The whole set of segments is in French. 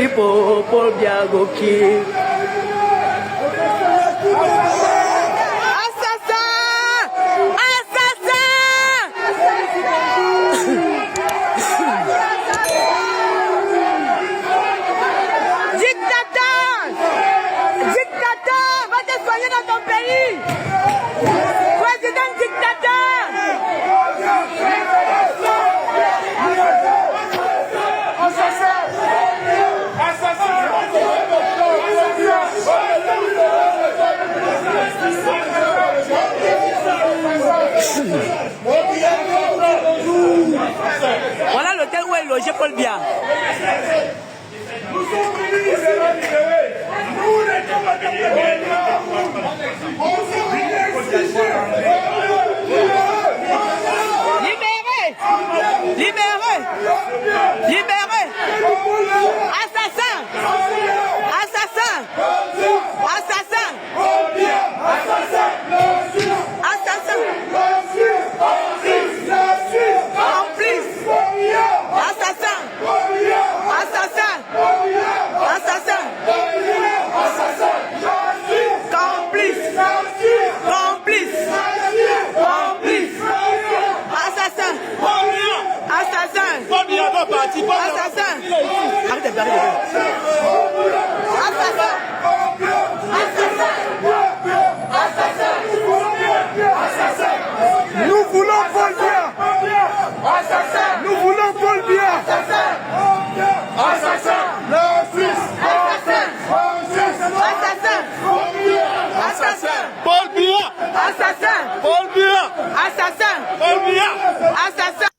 Pipo, Paul Biagoki. Voilà l'hôtel où est logé Paul Biya. Nous sommes venus libérés. Nous n'étions pas Libérés. Libérés. Assassins. Assassins. Assassins. Assassins. Complice. Assassin. Assassin. Assassin. Complice. Complice. Complice. Assassin. Assassin. Assassin. Arrêtez, arrêtez. Assassin. Nous voulons Paul Biya. Nous voulons Paul Biya. Assassin. La Suisse. Assassin. Assassin. Paul Biya. Assassin. Paul Biya. Assassin. Paul Biya. Assassin.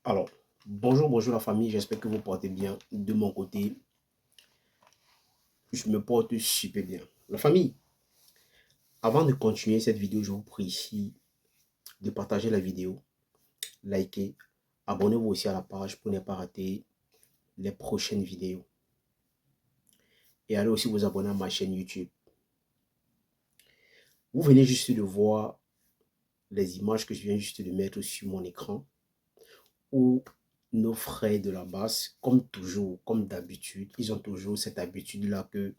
Alors, bonjour la famille, j'espère que vous portez bien. De mon côté, je me porte super bien. La famille, avant de continuer cette vidéo, je vous prie ici de partager la vidéo, liker, abonnez-vous aussi à la page pour ne pas rater les prochaines vidéos. Et allez aussi vous abonner à ma chaîne YouTube. Vous venez juste de voir les images que je viens juste de mettre sur mon écran, où nos frères de la base, comme toujours, comme d'habitude, ils ont toujours cette habitude-là que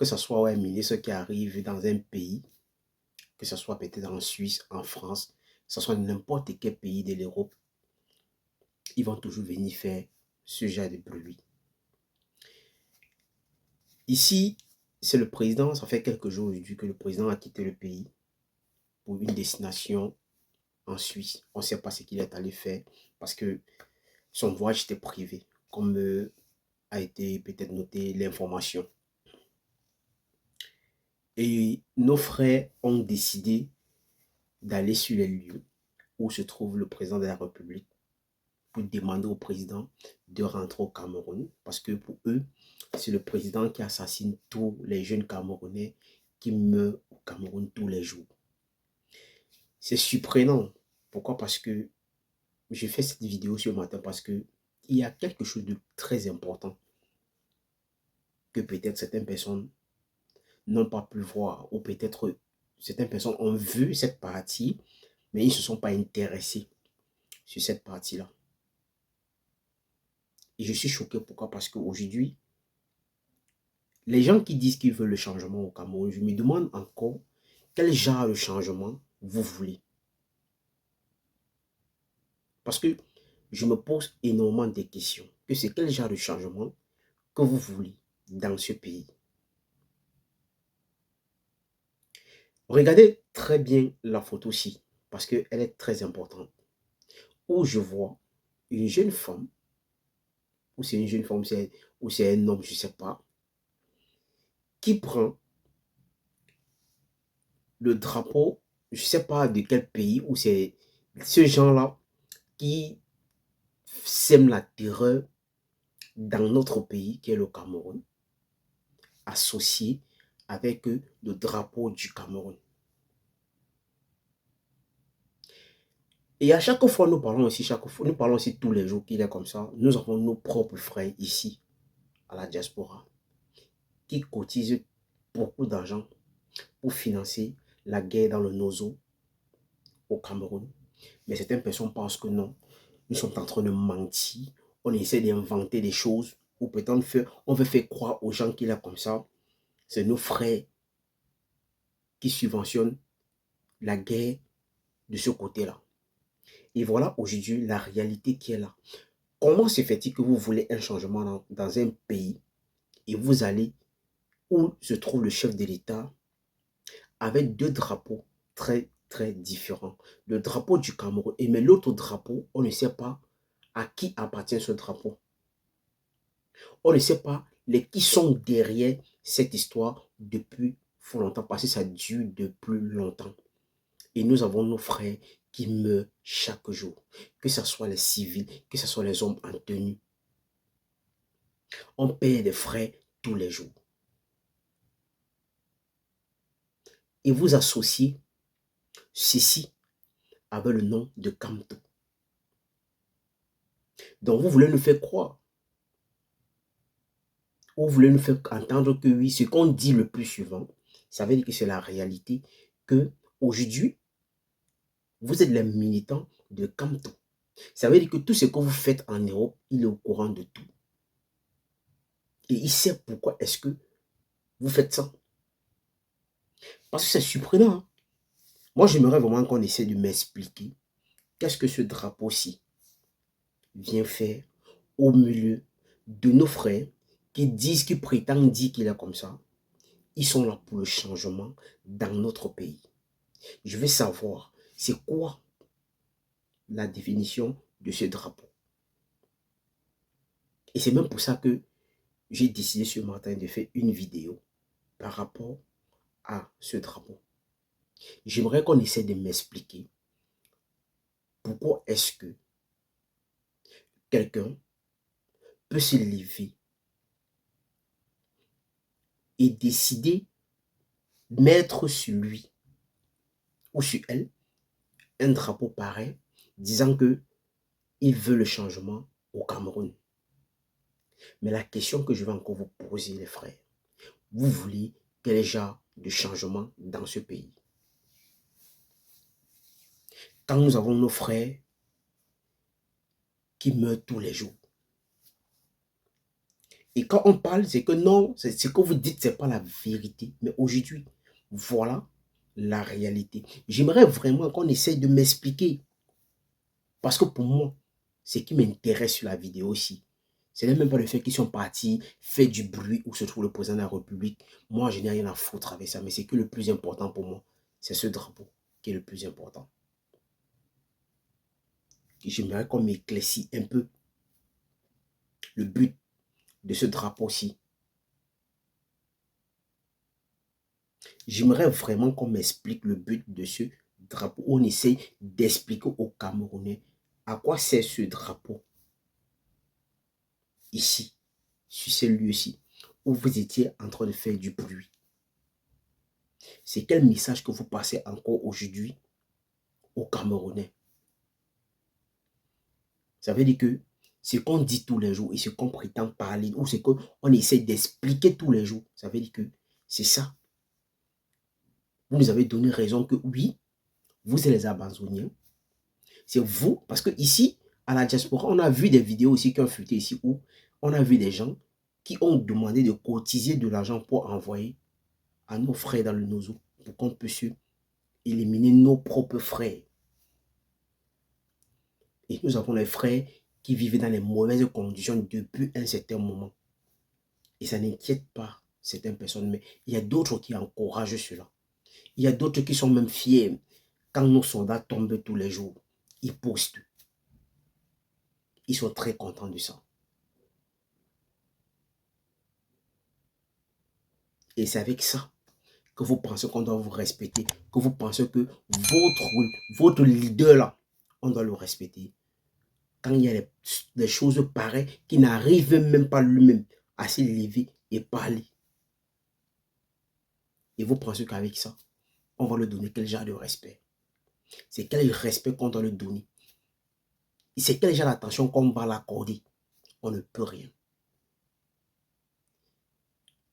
ce soit un ministre qui arrive dans un pays, que ce soit peut-être en Suisse, en France, que ce soit n'importe quel pays de l'Europe, ils vont toujours venir faire ce genre de bruit. Ici, c'est le président, ça fait quelques jours aujourd'hui que le président a quitté le pays pour une destination en Suisse. On ne sait pas ce qu'il est allé faire parce que son voyage était privé, comme a été peut-être noté l'information. Et nos frères ont décidé d'aller sur les lieux où se trouve le président de la République pour demander au président de rentrer au Cameroun parce que pour eux, c'est le président qui assassine tous les jeunes Camerounais qui meurent au Cameroun tous les jours. C'est surprenant. Pourquoi? Parce que j'ai fait cette vidéo ce matin parce que il y a quelque chose de très important que peut-être certaines personnes n'ont pas pu voir, ou peut-être certaines personnes ont vu cette partie, mais ils ne se sont pas intéressés sur cette partie-là. Et je suis choqué, pourquoi? Parce qu'aujourd'hui, les gens qui disent qu'ils veulent le changement au Cameroun, je me demande encore quel genre de changement vous voulez. Parce que je me pose énormément de questions, que c'est quel genre de changement que vous voulez dans ce pays. Regardez très bien la photo-ci, parce qu'elle est très importante. Où je vois une jeune femme, ou c'est une jeune femme, ou c'est un homme, je ne sais pas, qui prend le drapeau, je ne sais pas de quel pays, ou c'est ce genre-là qui sème la terreur dans notre pays, qui est le Cameroun, associé avec le drapeau du Cameroun. Et à chaque fois, nous parlons aussi tous les jours qu'il est comme ça. Nous avons nos propres frères ici, à la diaspora, qui cotisent beaucoup d'argent pour financer la guerre dans le Nozo au Cameroun. Mais certaines personnes pensent que non, nous sommes en train de mentir. On essaie d'inventer des choses ou peut-être on veut faire croire aux gens qu'il est comme ça. C'est nos frères qui subventionnent la guerre de ce côté-là. Et voilà aujourd'hui la réalité qui est là. Comment se fait-il que vous voulez un changement dans un pays et vous allez où se trouve le chef de l'État avec deux drapeaux très très différents. Le drapeau du Cameroun et mais l'autre drapeau, on ne sait pas à qui appartient ce drapeau. On ne sait pas qui sont derrière cette histoire depuis fort longtemps parce que ça dure depuis longtemps. Et nous avons nos frères qui meurent chaque jour, que ce soit les civils, que ce soit les hommes en tenue. On paye des frais tous les jours. Et vous associez ceci avec le nom de Kamto. Donc vous voulez nous faire croire, ou vous voulez nous faire entendre que oui, ce qu'on dit le plus souvent, ça veut dire que c'est la réalité, que aujourd'hui, vous êtes les militants de Kamto. Ça veut dire que tout ce que vous faites en Europe, il est au courant de tout. Et il sait pourquoi est-ce que vous faites ça. Parce que c'est surprenant. Hein? Moi, j'aimerais vraiment qu'on essaie de m'expliquer qu'est-ce que ce drapeau-ci vient faire au milieu de nos frères qui prétendent dire qu'il est comme ça. Ils sont là pour le changement dans notre pays. Je veux savoir, c'est quoi la définition de ce drapeau. Et c'est même pour ça que j'ai décidé ce matin de faire une vidéo par rapport à ce drapeau. J'aimerais qu'on essaie de m'expliquer pourquoi est-ce que quelqu'un peut se lever et décider de mettre sur lui ou sur elle un drapeau pareil, disant que il veut le changement au Cameroun. Mais la question que je vais encore vous poser, les frères, vous voulez quel genre de changement dans ce pays? Quand nous avons nos frères qui meurent tous les jours. Et quand on parle, c'est que non, ce que vous dites, ce n'est pas la vérité. Mais aujourd'hui, voilà la réalité. J'aimerais vraiment qu'on essaye de m'expliquer. Parce que pour moi, ce qui m'intéresse sur la vidéo aussi, ce n'est même pas le fait qu'ils sont partis faire du bruit où se trouve le président de la République. Moi, je n'ai rien à foutre avec ça. Mais c'est que le plus important pour moi, c'est ce drapeau qui est le plus important. Et j'aimerais qu'on m'éclaircisse un peu le but de ce drapeau-ci. J'aimerais vraiment qu'on m'explique le but de ce drapeau. On essaye d'expliquer aux Camerounais à quoi sert ce drapeau. Ici, sur ce lieu-ci, où vous étiez en train de faire du bruit. C'est quel message que vous passez encore aujourd'hui aux Camerounais? Ça veut dire que ce qu'on dit tous les jours et ce qu'on prétend parler, ou ce qu'on essaie d'expliquer tous les jours, ça veut dire que c'est ça. Vous nous avez donné raison que oui, vous êtes les Amazoniens. C'est vous, parce que ici, à la diaspora, on a vu des vidéos aussi qui ont fuité ici où on a vu des gens qui ont demandé de cotiser de l'argent pour envoyer à nos frères dans le Nozo pour qu'on puisse éliminer nos propres frères. Et nous avons les frères qui vivaient dans les mauvaises conditions depuis un certain moment. Et ça n'inquiète pas certaines personnes, mais il y a d'autres qui encouragent cela. Il y a d'autres qui sont même fiers quand nos soldats tombent tous les jours. Ils postent. Ils sont très contents de ça. Et c'est avec ça que vous pensez qu'on doit vous respecter, que vous pensez que votre leader là, on doit le respecter. Quand il y a des choses pareilles qui n'arrivent même pas lui-même à se lever et parler. Et vous pensez qu'avec ça, on va lui donner quel genre de respect? C'est quel respect qu'on doit lui donner? C'est quel genre d'attention qu'on va l'accorder? On ne peut rien.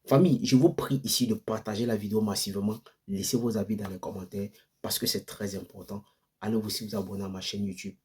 Famille, je vous prie ici de partager la vidéo massivement. Laissez vos avis dans les commentaires parce que c'est très important. Allez aussi vous abonner à ma chaîne YouTube